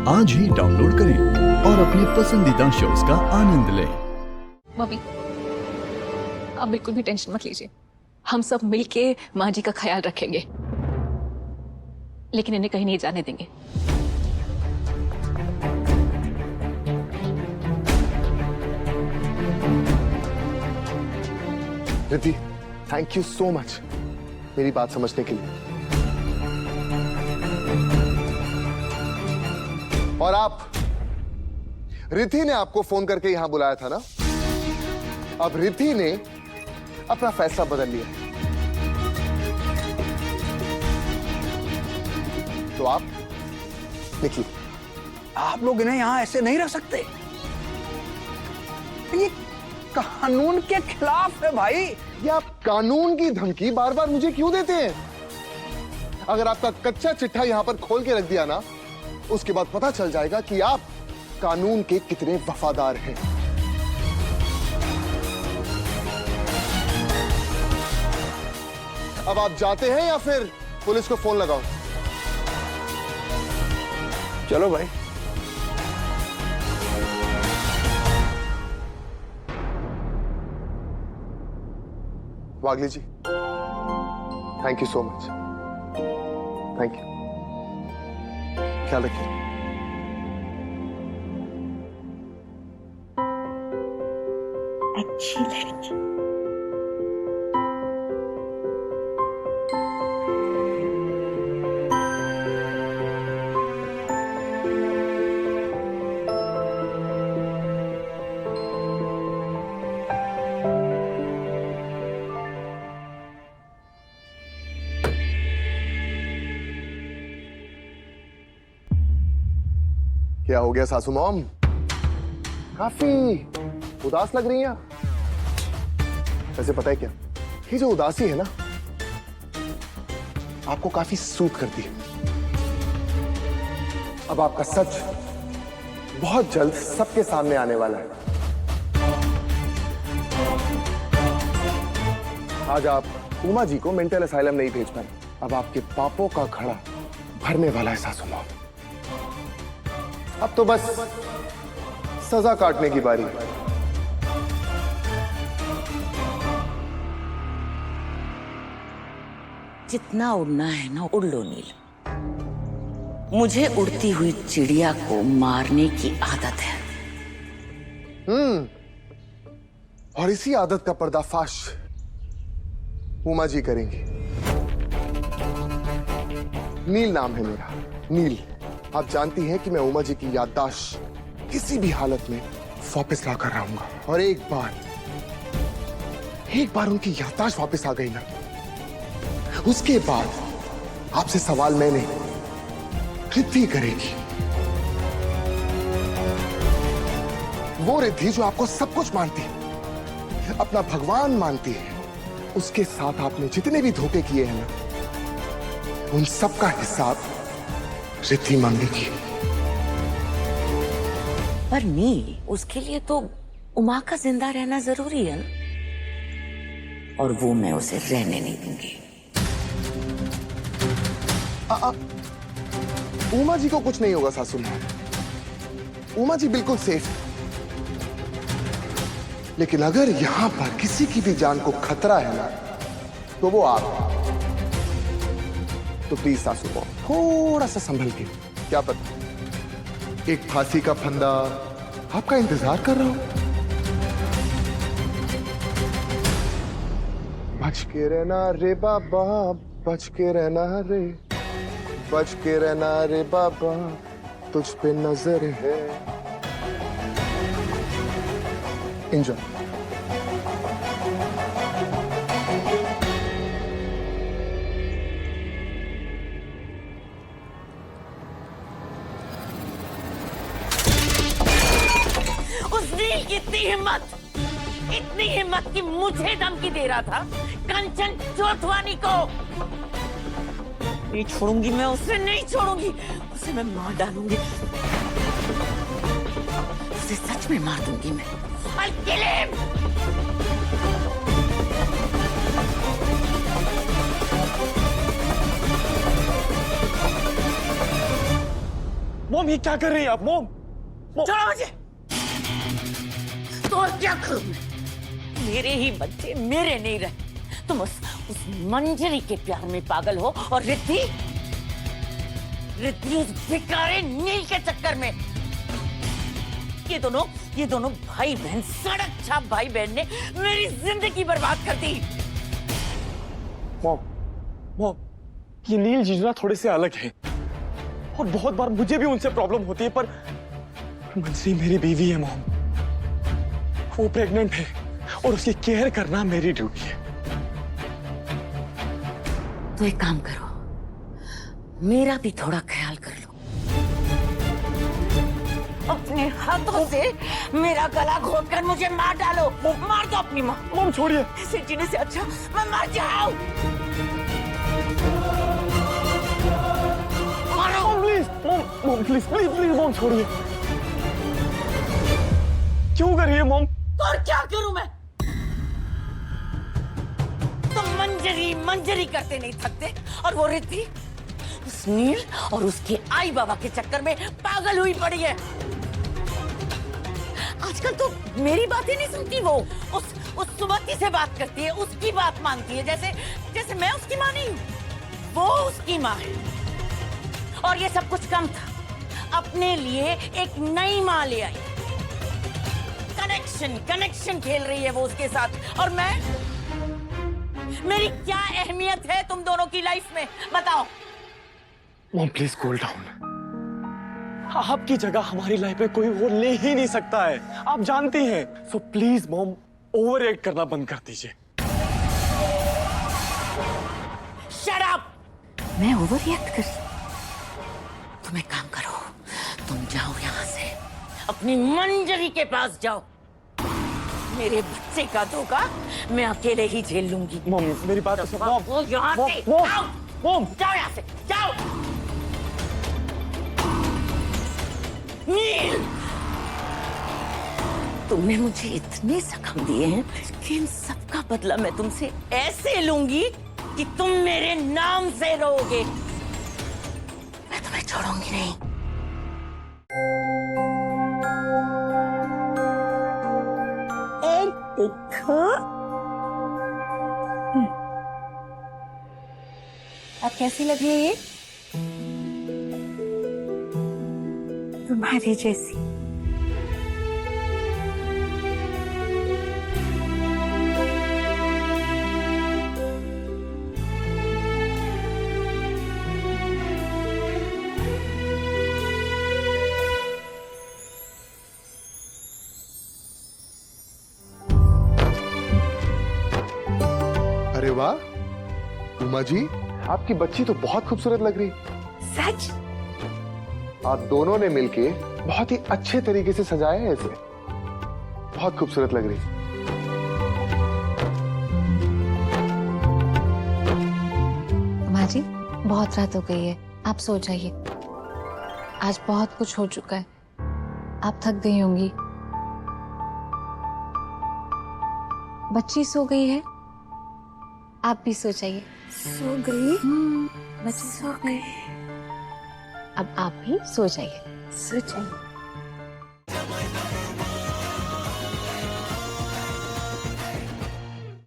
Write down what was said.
आज ही डाउनलोड करें और अपने पसंदीदा शोज का आनंद लें। मम्मी, आप बिल्कुल भी टेंशन मत लीजिए। हम सब मिलके माँ जी का ख्याल रखेंगे, लेकिन इन्हें कहीं नहीं जाने देंगे। Riddhi, thank you so much मेरी बात समझने के लिए। और आप, रिद्धि ने आपको फोन करके यहां बुलाया था ना? अब रिद्धि ने अपना फैसला बदल लिया, तो आप निकलिए। आप लोग इन्हें यहां ऐसे नहीं रख सकते। ये कानून के खिलाफ है भाई। ये आप कानून की धमकी बार बार मुझे क्यों देते हैं? अगर आपका कच्चा चिट्ठा यहां पर खोल के रख दिया ना, उसके बाद पता चल जाएगा कि आप कानून के कितने वफादार हैं। अब आप जाते हैं या फिर पुलिस को फोन लगाओ? चलो भाई। Wagle ji, thank you so much. Thank you. ख्याल रखिए। अच्छी लड़की। क्या हो गया सासू मॉम? काफी उदास लग रही हैं। वैसे पता है क्या, ये जो उदासी है ना, आपको काफी सूट करती है। अब आपका सच बहुत जल्द सबके सामने आने वाला है। आज आप उमा जी को मेंटल असाइलम नहीं भेज पाए, अब आपके पापों का घड़ा भरने वाला है सासू मॉम। अब तो बस सजा काटने की बारी है। जितना उड़ना है ना उड़ लो नील। मुझे उड़ती हुई चिड़िया को मारने की आदत है। और इसी आदत का पर्दाफाश उमा जी करेंगी। नील नाम है मेरा, नील। आप जानती हैं कि मैं उमा जी की याददाश्त किसी भी हालत में वापस ला कर रहूंगा। और एक बार उनकी याददाश्त वापस आ गई ना, उसके बाद आपसे सवाल मैंने रिद्धि करेगी। वो रिद्धि जो आपको सब कुछ मानती है, अपना भगवान मानती है। उसके साथ आपने जितने भी धोखे किए हैं ना, उन सब का हिसाब रिद्धि मांगेगी। पर नील, उसके लिए तो उमा का जिंदा रहना जरूरी है ना, और वो मैं उसे रहने नहीं दूंगी। उमा जी को कुछ नहीं होगा सासू मां। उमा जी बिल्कुल सेफ है। लेकिन अगर यहां पर किसी की भी जान को खतरा है ना, तो वो आप। तो प्लीज सासू मां, थोड़ा सा संभल के। क्या पता एक फांसी का फंदा आपका इंतजार कर रहा हो। बच के रहना रे बाबा, बच के रहना रे, बच के रहना रे बाबा, तुझ पे नजर है। एंजॉय। उस नील की इतनी हिम्मत कि मुझे धमकी दे रहा था कंचन चोटवानी को। नहीं छोड़ूंगी मैं उसे, नहीं छोड़ूंगी उसे। मैं मार डालूंगी उसे, सच में मार दूंगी मैं। I'll kill him! मॉम ये क्या कर रही है आप मॉम? छोड़ो मुझे। तो और क्या करूं मैं? मेरे ही बच्चे मेरे नहीं रहे। तुम उस मंजरी के प्यार में पागल हो और रिद्धि उस भिखारी नील के चक्कर में। ये दोनों भाई बहन, सड़क छाप भाई बहन ने मेरी जिंदगी बर्बाद कर दी। मॉम ये नील जीजना थोड़े से अलग है और बहुत बार मुझे भी उनसे प्रॉब्लम होती है, पर मंजरी मेरी बीवी है मॉम। वो प्रेग्नेंट है और उसकी केयर करना मेरी ड्यूटी है। तो एक काम करो, मेरा भी थोड़ा ख्याल कर लो। अपने हाथों से मेरा गला घोटकर मुझे मार डालो। मार दो अपनी माँ। मॉम छोड़िए। इसे जीने से अच्छा मैं मर जाऊं। मॉम प्लीज मॉम छोड़िए। क्यों कर रही है मॉम? और क्या करूं मैं? तुम मंजरी करते नहीं थकते, और वो रिद्धि उस नील और उसके आई बाबा के चक्कर में पागल हुई पड़ी है। आजकल तो मेरी बातें नहीं सुनती। वो उस सुमति से बात करती है, उसकी बात मानती है, जैसे मैं उसकी माँ नहीं हूं। वो उसकी माँ है। और ये सब कुछ कम था, अपने लिए एक नई माँ ले आई। कनेक्शन खेल रही है वो उसके साथ। और मेरी क्या अहमियत है तुम दोनों की लाइफ में, बताओ? Mom please cool down. आपकी जगह हमारी लाइफ में कोई और ले ही नहीं सकता है, आप जानती हैं। So please mom over act करना बंद कर दीजिए। Shut up! मैं ओवर रिएक्ट कर रही? तुम एक काम करो, तुम जाओ यहाँ से, अपनी मंजरी के पास जाओ। मेरे बच्चे का धोखा मैं अकेले ही झेल लूंगी। मॉम मेरी बात सुनो। मॉम वो यहाँ से जाओ। मॉम जाओ यहाँ से, जाओ। नील, तुमने मुझे इतने जख्म दिए हैं कि इन सबका बदला मैं तुमसे ऐसे लूंगी कि तुम मेरे नाम से रोओगे। मैं तुम्हें छोड़ूंगी नहीं। देखो, अब कैसी लगी है ये? तुम्हारी जैसी। अरे वाह उमा जी, आपकी बच्ची तो बहुत खूबसूरत लग रही। सच? आप दोनों ने मिलके बहुत ही अच्छे तरीके से सजाया है इसे। बहुत खूबसूरत लग रही। माँ जी, बहुत रात हो गई है, आप सो जाइए। आज बहुत कुछ हो चुका है, आप थक गई होंगी। बच्ची सो गई है, आप भी सो जाइए। सो गई? बच्ची सो गई। अब आप भी सो जाइए। सो जाइए।